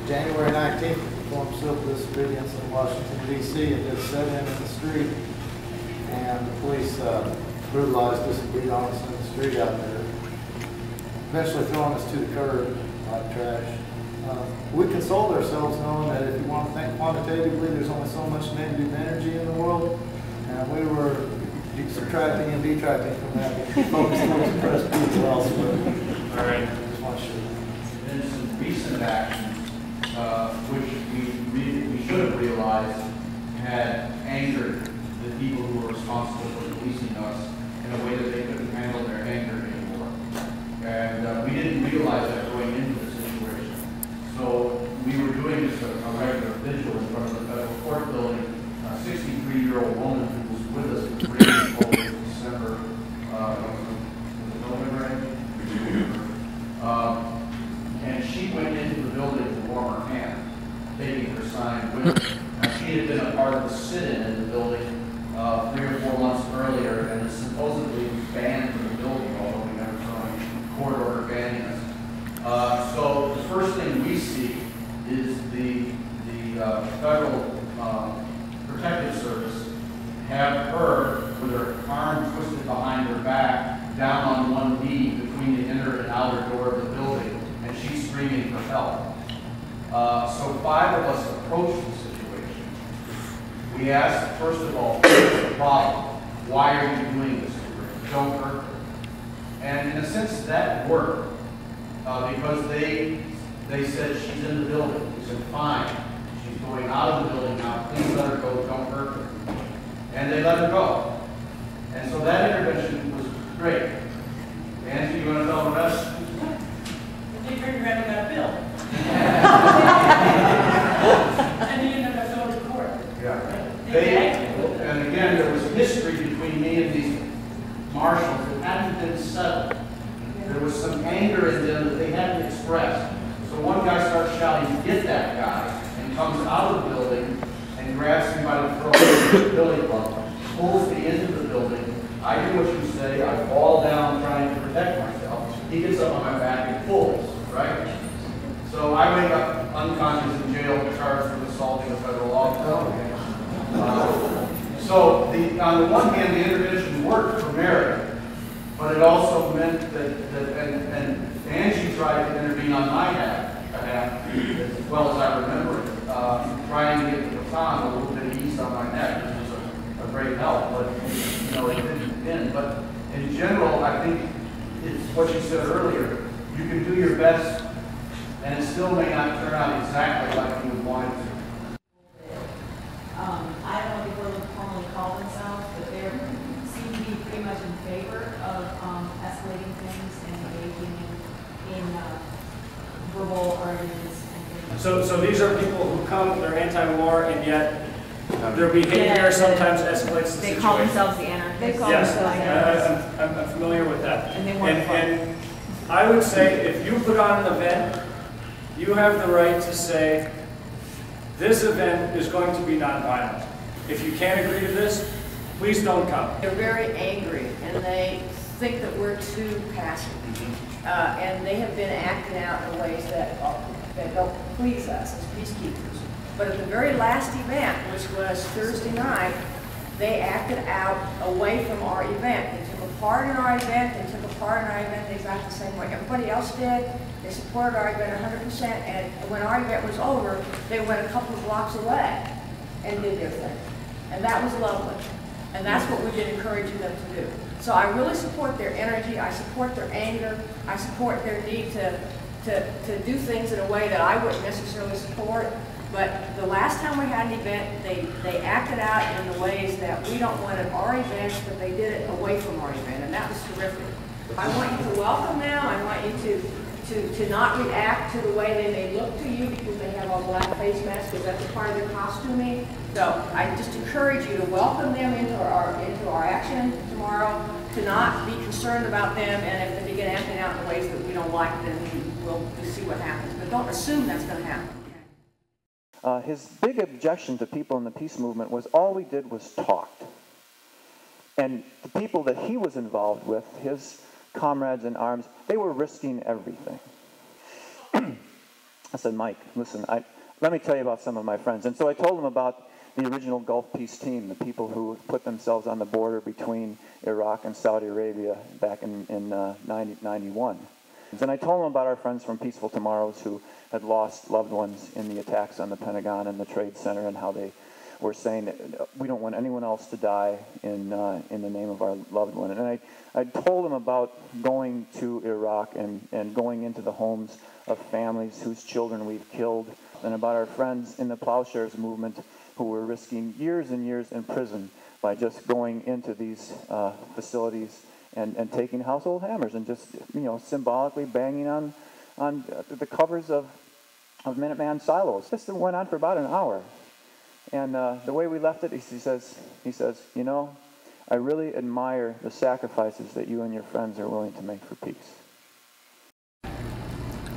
January 19th, we performed civil disobedience in Washington, D.C. and did set in the street. And the police brutalized us and beat on us in the street out there, eventually throwing us to the curb like trash. We consoled ourselves knowing that if you want to think quantitatively, there's only so much negative energy in the world, and we were subtracting and detracting from that. Focused on suppressed people elsewhere. All right. Just want to show you. There's some recent actions which we should have realized had angered the people who were responsible for policing us in a way that they couldn't handle their anger anymore. And we didn't realize that going into the situation. So we were doing this a regular vigil in front of the federal court building. A 63-year-old woman who was with us in December, November, and she went into the building to warm her hand, taking her sign with her. Now, she had been a part of the sit-in in the building 3 or 4 months earlier, and is supposedly banned from the building, although we never saw any court order banning us. So the first thing we see is the Federal Protective Service have her with her arm twisted behind her back, down on one knee between the inner and outer door of the building, and she's screaming for help. So 5 of us approached the situation. We asked, first of all, what's the problem? Why are you doing this to her? Don't hurt her. And in a sense, that worked, because they said she's in the building. We said, fine, she's going out of the building now. Please let her go. Don't hurt her. And they let her go. And so that intervention was great. Nancy, you want to tell the rest? They turned around and got a bill. And they ended up going to court. Yeah. And again, there was history between me and these marshals that hadn't been settled. There was some anger in them that they hadn't expressed. So one guy starts shouting, "Get that guy," and comes out of the building and grabs him by the throat with a billy club, pulls me into the building. I do what you say, I fall down trying to protect myself. He gets up on my back and pulls, right? So I wake up unconscious in jail charged with assaulting a federal officer. So on the one hand, the intervention worked for Mary, but it also meant that and Angie tried to intervene on my behalf, as well as I remember it, trying to get the baton a little bit eased on my neck, which was a great help, but it didn't end. But in general, I think it's what you said earlier. You can do your best, and it still may not turn out exactly like you would want it to. I don't know if people formally call themselves, but they seem to be pretty much in favor of escalating things and engaging in verbal arguments and things. So these are people who come, they're anti-war, and yet their behavior sometimes escalates the They situation. call themselves the anarchists. They call Yes, themselves anarchists. I'm familiar with that. And they want fun. And I would say if you put on an event, you have the right to say, this event is going to be nonviolent. If you can't agree to this, please don't come. They're very angry, and they think that we're too passive. And they have been acting out in ways that don't please us as peacekeepers. But at the very last event, which was Thursday night, they acted out away from our event. They took a part in our event, they took a part in our event the exact the same way everybody else did. They supported our event 100%, and when our event was over, they went a couple of blocks away and did their thing. And that was lovely. And that's what we've been encouraging them to do. So I really support their energy, I support their anger, I support their need to do things in a way that I wouldn't necessarily support. But the last time we had an event, they acted out in the ways that we don't want at our events, but they did it away from our event, and that was terrific. I want you to welcome them. I want you to not react to the way they may look to you because they have on black face masks, because that's a part of their costuming. So I just encourage you to welcome them into our action tomorrow, to not be concerned about them, and if they begin acting out in ways that we don't like, then we'll see what happens. But don't assume that's going to happen. His big objection to people in the peace movement was all we did was talked. And the people that he was involved with, his comrades in arms, they were risking everything. I said, Mike, listen, let me tell you about some of my friends. And so I told him about the original Gulf Peace Team, the people who put themselves on the border between Iraq and Saudi Arabia back in 91. And I told him about our friends from Peaceful Tomorrows who had lost loved ones in the attacks on the Pentagon and the Trade Center, and how they were saying that we don't want anyone else to die in the name of our loved one. And I told him about going to Iraq and going into the homes of families whose children we've killed, and about our friends in the Plowshares movement who were risking years and years in prison by just going into these facilities and taking household hammers and just, symbolically banging on the covers of Minuteman silos. This went on for about an hour. And the way we left it, he says, I really admire the sacrifices that you and your friends are willing to make for peace.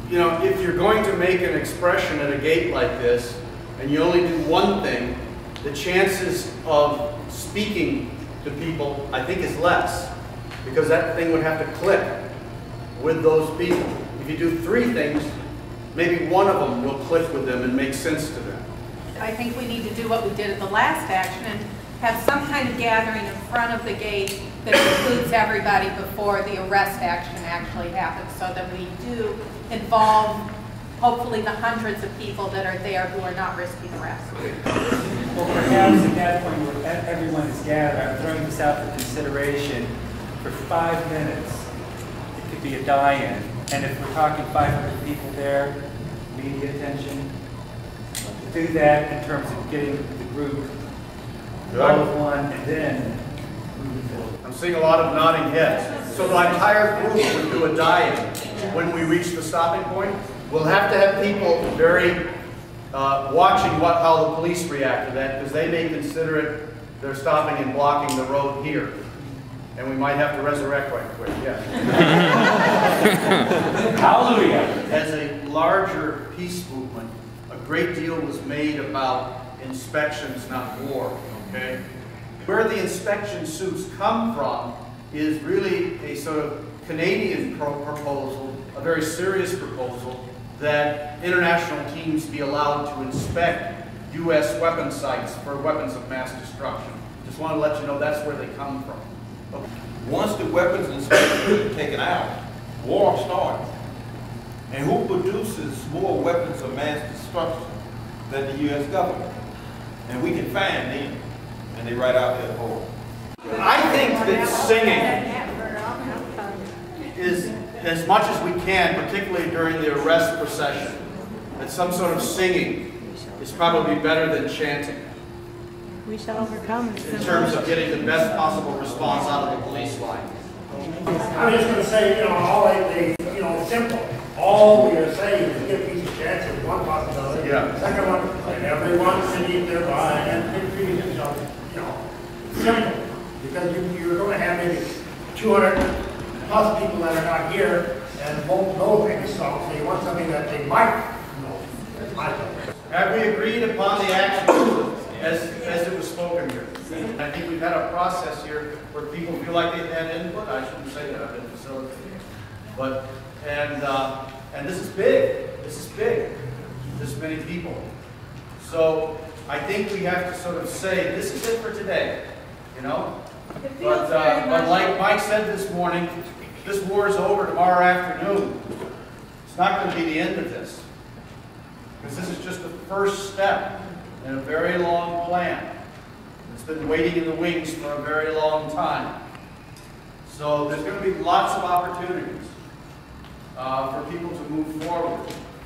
If you're going to make an expression at a gate like this, and you only do one thing, the chances of speaking to people, I think, is less, because that thing would have to click with those people. If you do three things, maybe one of them will click with them and make sense to them. I think we need to do what we did at the last action and have some kind of gathering in front of the gate that includes everybody before the arrest action actually happens, so that we do involve hopefully the hundreds of people that are there who are not risking arrest. Well, perhaps at that point where everyone is gathered, I'm throwing this out for consideration. For 5 minutes, it could be a die-in. And if we're talking 500 people there, media attention, do that in terms of getting the group all of one, and then moving forward. I'm seeing a lot of nodding heads. So the entire group would do a die-in when we reach the stopping point. We'll have to have people very watching how the police react to that, because they may consider it they're stopping and blocking the road here. And we might have to resurrect right quick, yes. Hallelujah. As a larger peace movement, a great deal was made about inspections, not war, okay? Where the inspection suits come from is really a sort of Canadian proposal, a very serious proposal, that international teams be allowed to inspect U.S. weapon sites for weapons of mass destruction. Just want to let you know that's where they come from. Okay. Once the weapons inspectors are taken out, war starts. And who produces more weapons of mass destruction than the U.S. government? And we can find them, and they write out their whole. I think that singing is, as much as we can, particularly during the arrest procession, that some sort of singing is probably better than chanting. We shall overcome. In terms of getting the best possible response out of the police line. I'm just going to say, simple. All we are saying is give peace a chance is one possibility. Yeah. Second one, let everyone sit there and treat themselves, simple. Because you're going to have maybe 200 plus people that are not here and won't know any song, so you want something that they might know. That's my thing. Have we agreed upon the action as it was spoken here? I think we've had a process here where people feel like they've had input. I shouldn't say that, I've been facilitating. But, and this is big. This is big. This many people. So I think we have to sort of say, this is it for today, But like Mike said this morning, this war is over tomorrow afternoon. It's not going to be the end of this. Because this is just the first step in a very long plan. It's been waiting in the wings for a very long time. So there's going to be lots of opportunities for people to move forward.